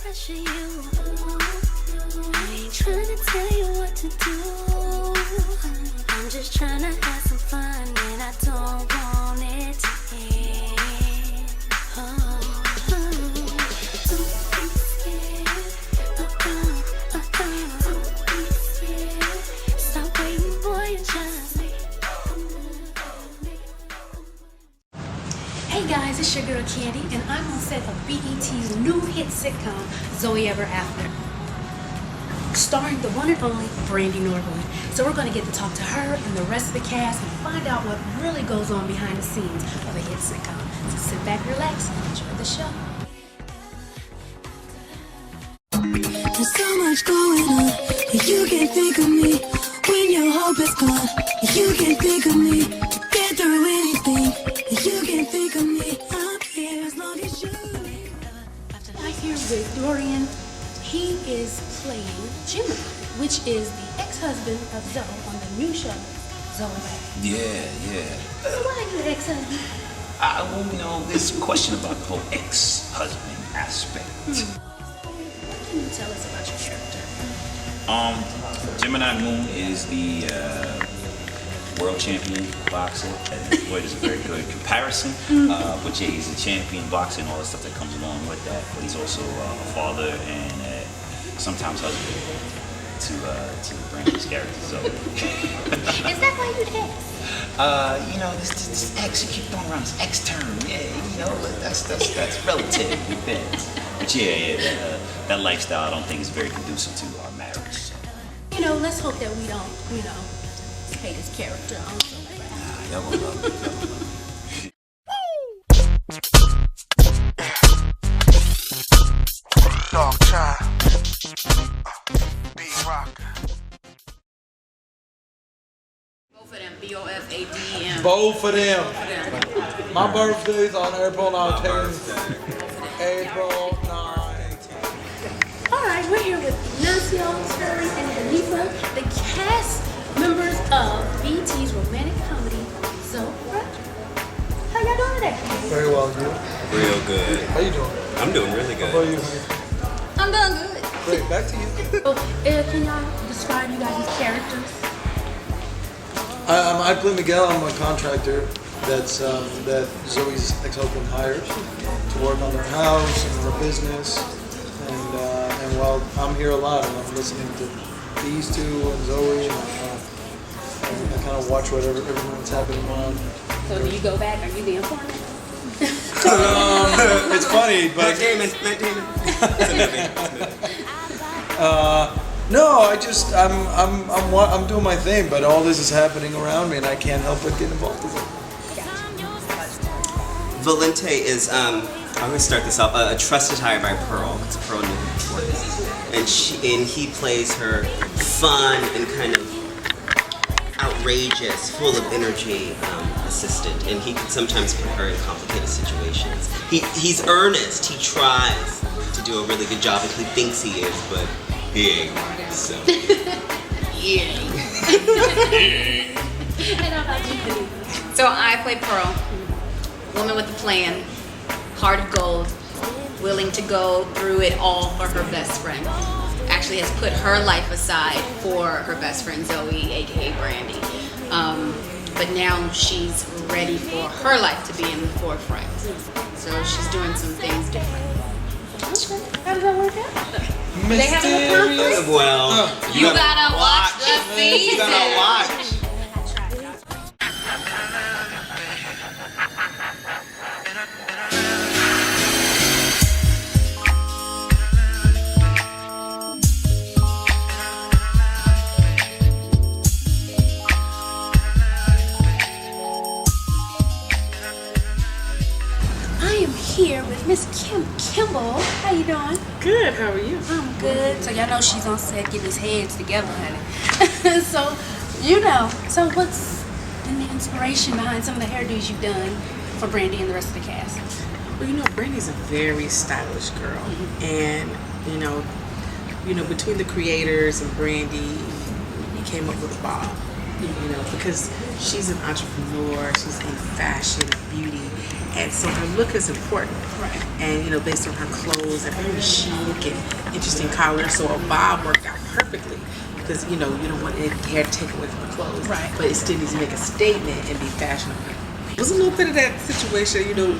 pressure you. I ain't trying to tell you what to do. I'm just trying to have some fun and I don't want it to end. Don't be scared. Don't be scared. Stop waiting for your chance. Hey guys, it's your girl Candy, and I'm on set of BET's new hit sitcom, Zoe Ever After, starring the one and only Brandy Norwood. So we're going to get to talk to her and the rest of the cast and find out what really goes on behind the scenes of a hit sitcom. So sit back, relax, and enjoy the show. There's so much going on, you can't think of me when your hope is gone. You can't think of me to get through anything. You can't think of me, I'm here as long as you need. I'm here with Dorian. He is playing Jimmy, which is the ex-husband of Zoe on the new show, Zoe Back. Yeah. Why are you ex-husband? Well, there's a question about the whole ex-husband aspect. What can you tell us about your character? Gemini Moon is the world champion boxer. That word is a very good comparison. But yeah, he's a champion boxer and all the stuff that comes along with that. But he's also a father and sometimes husband to Brandy's character. So Is that why you ex? this ex, you keep throwing around this ex term. Yeah, that's relative. It depends. But that lifestyle I don't think is very conducive to our marriage. So. Let's hope that we don't, hate his character on Zoe Back. Y'all gonna love it. Dog child. B-Rock. Both of them, B-O-F-A-D-E-M. Both of them. My birthday's on April 19th. April 19th. All right, we're here with Ignacio, Terry, and Hanifa, the cast members of BET's romantic comedy, Zoe Back. How y'all doing today? Very well, you? Real good. How you doing? I'm doing really How about good. you? I'm doing good. Great, back to you. So, can y'all describe you guys' characters? I play Miguel. I'm a contractor that Zoe's ex-husband hired to work on their house and her business. And while I'm here a lot and I'm listening to these two and Zoe, and I kind of watch everything that's happening around. So, do you go back? Are you the informant? It's funny, but Matt Damon. It's a movie. no, I'm doing my thing, but all this is happening around me, and I can't help but get involved with it. Valente is, I'm going to start this off, a trusted hire by Pearl. It's Pearl Newport. And he plays her fun and kind of outrageous, full of energy assistant. And he can sometimes put her in complicated situations. He's earnest. He tries to do a really good job, and he thinks he is, but he ain't. So. Yeah. And how about you? So I play Pearl, woman with a plan, heart of gold, willing to go through it all for her best friend. Actually has put her life aside for her best friend Zoe, aka Brandy. But now she's ready for her life to be in the forefront. So she's doing some things different. Okay. How does that work out? They have a conflict? Well, You gotta watch the season. You gotta watch. Here with Miss Kim Kimball. How you doing? Good, how are you? I'm good. So y'all know she's on set getting his heads together, honey. So what's been the inspiration behind some of the hairdos you've done for Brandy and the rest of the cast? Well, Brandy's a very stylish girl. And, between the creators and Brandy, we came up with a bob. Because she's an entrepreneur. She's in fashion, beauty, and so her look is important. Right. And you know, based on her clothes and very chic and interesting collars, so a bob worked out perfectly because you know you don't want any hair to take away from the clothes. Right. But it still needs to make a statement and be fashionable. It was a little bit of that situation. You know,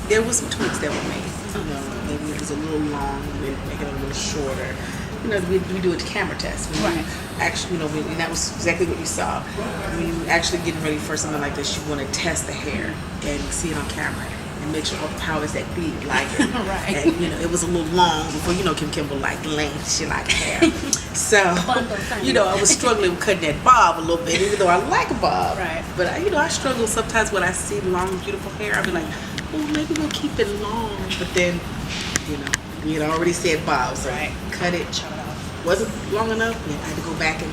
there was some tweaks that were made. You know, maybe it was a little long. We make it a little shorter. You know, we do a camera test. Right. Actually, you know, and that was exactly what you saw. When you actually getting ready for something like this, you want to test the hair and see it on camera and make sure all the powers that be like it. Right. And you know, it was a little long before you know Kim Kimble like length. She like hair. So you know, I was struggling with cutting that bob a little bit, even though I like a bob. Right. But you know, I struggle sometimes when I see long, beautiful hair. I'll be like, oh, maybe we'll keep it long. But then, you know, we had already said bob, so Right. cut it. Shut it off. Wasn't long enough. Yeah, I had to go back and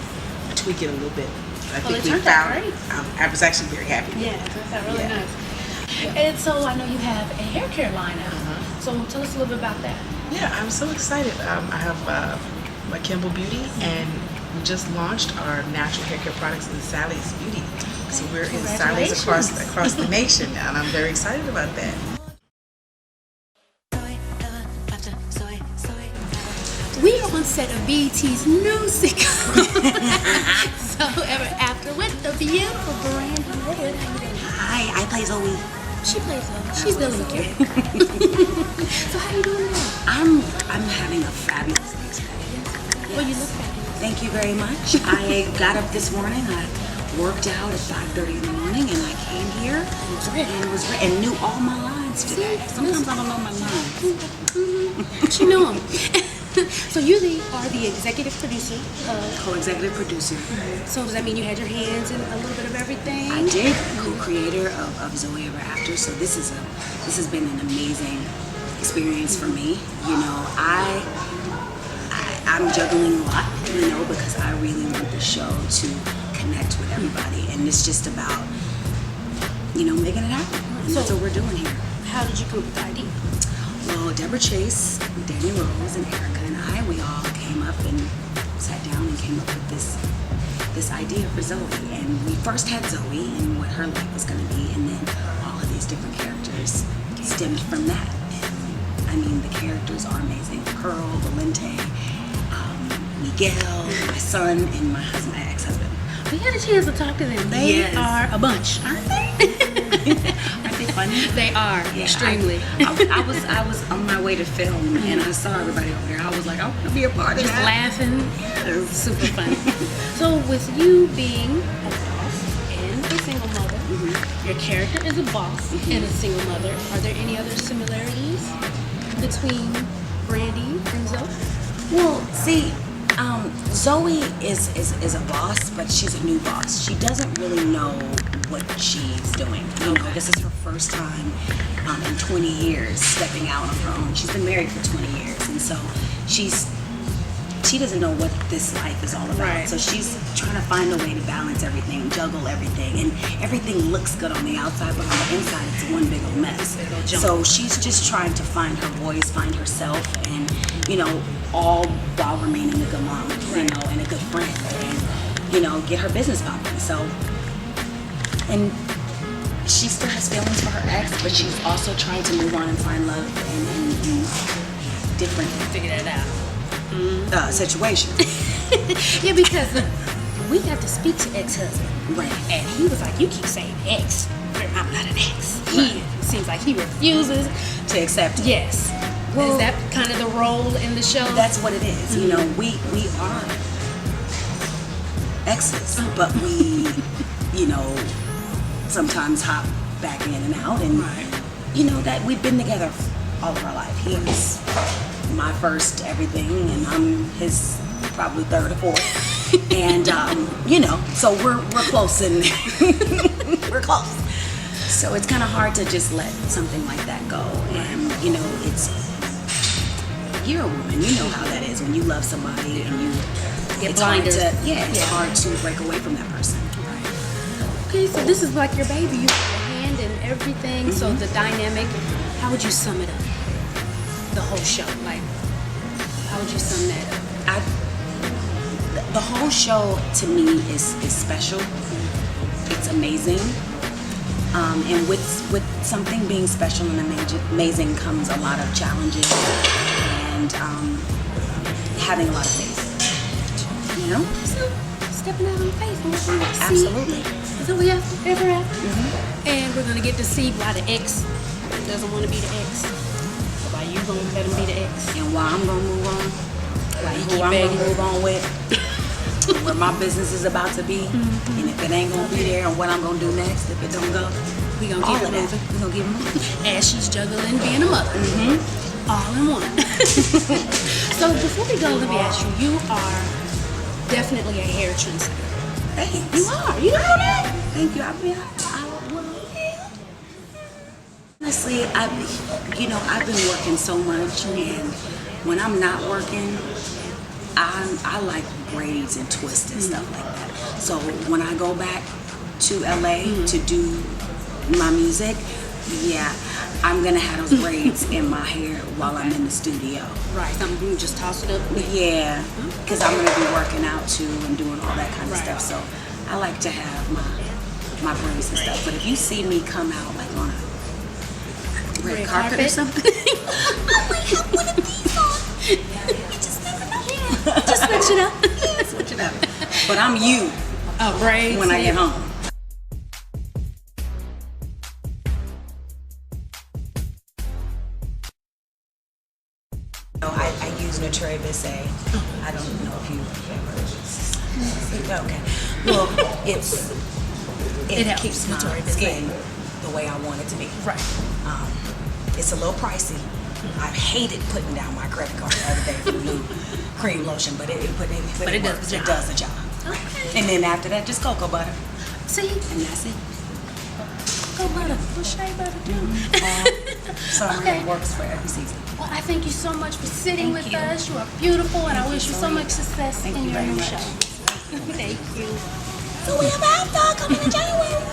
tweak it a little bit. I Well, think it we turned out found. great. I was actually very happy. Yeah, that's really Yeah. nice. And so I know you have a hair care line now. So tell us a little bit about that. Yeah, I'm so excited. I have my Kimble Beauty, and we just launched our natural hair care products in Sally's Beauty. So we're in Sally's across the nation, and I'm very excited about that. We are on set of BET's new sitcom. So ever after with the beautiful Brandy Wood. How you doing? Hi, I play Zoe. She plays her. She's the lead character. So how you doing now? I'm having a fabulous day today. Well, you look fabulous. Thank you very much. I got up this morning. I worked out at 5:30 in the morning, and I came here and knew all my lines today. Sometimes I don't know my lines. She knew him. So you are the executive producer of. Co-executive producer. So does that mean you had your hands in a little bit of everything? I did. Co-creator of Zoe Ever After. So this has been an amazing experience for me. You know, I'm juggling a lot, you know, because I really want the show to connect with everybody, and it's just about, you know, making it happen. And that's what we're doing here. How did you come up with the idea? Well, Deborah Chase, Danny Rose, and Erica and I, we all came up and sat down and came up with this idea for Zoe. And we first had Zoe and what her life was going to be, and then all of these different characters stemmed from that. And, I mean, the characters are amazing. Pearl, Valente, Miguel, my son, and my husband, my ex-husband. We had a chance to talk to them. They Yes. are a bunch, aren't they? Aren't they funny? They are, Yeah, extremely. I was on my way to film, and I saw everybody over there. I was like, I want to be a part of Just that. laughing. It was super fun. So with you being a boss and a single mother, your character is a boss and a single mother. Are there any other similarities between Brandy and Zoe? Well, see, Zoe is a boss, but she's a new boss. She doesn't really know what she's doing. You know, this is her first time in 20 years stepping out on her own. She's been married for 20 years, and so she doesn't know what this life is all about. Right. So she's trying to find a way to balance everything, juggle everything, and everything looks good on the outside, but on the inside it's one big old mess. So she's just trying to find her voice, find herself, and you know, all while remaining a good mom, you know, and a good friend, and you know, get her business pumping. So, and she still has feelings for her ex, but she's also trying to move on and find love in different Figure that out. situations. Yeah, because we got to speak to ex-husband. Right. And he was like, you keep saying ex. I'm not an ex. He seems like he refuses. To accept it. Yes. Well- Is that kind of the role in the show? That's what it is. You know, we are exes, but we, you know, sometimes hop back in and out, and you know that we've been together all of our life. He's my first everything, and I'm his probably third or fourth, and you know, so we're close, and we're close. So it's kind of hard to just let something like that go, and you know, you're a woman, you know how that is when you love somebody and you Get it's hard blinders. it's hard to break away from that person. Okay, so this is like your baby. You have your hand in everything. So the dynamic, how would you sum it up? The whole show, like, how would you sum that up? The whole show to me is special. it's amazing. And with something being special and amazing comes a lot of challenges and having a lot of faith. You know? So, stepping out on faith and what we want to see. Absolutely. That's what we have ever after. And we're going to get to see why the ex doesn't want to be the ex. Why you going to let him be the ex. And why I'm gonna move on, Why you who keep I'm begging. gonna move on with, where my business is about to be, and if it ain't gonna be there, and what I'm gonna do next if it don't go. We going to All keep of it that. moving. We gonna keep it moving. As she's juggling being a mother. All in one. So before we go, let me ask you, you are definitely a hair trendsetter. Thanks. You are. You know that? Thank you. Honestly, I've been working so much, and when I'm not working, I like braids and twists and stuff like that. So when I go back to LA to do my music, yeah, I'm gonna have those braids in my hair while I'm in the studio. Right. Something you just toss it up. Yeah, because I'm gonna be working out too and doing all that kind of Right. stuff. So I like to have my braids and stuff. But if you see me come out like on a red carpet or something, I might have one of these on. You just never know. Just switch it up. Switch it up. But I'm you Oh, braids. when I get home. I use Nutre Bissé. I don't know if you've ever. Okay. Well, it helps, keeps my Nutre Bissé. skin the way I want it to be. Right. It's a little pricey. I hated putting down my credit card the other day for the new cream lotion, but it it does works. the It job. does the job. Okay. And then after that, just cocoa butter, See? and that's it. Go butter. What shea butter do? Summer Okay. works for every season. Well, I thank you so much for sitting Thank with you. us. You are beautiful, and I wish you so much success Thank in you your very new much. show. Thank you. So we have after coming in January.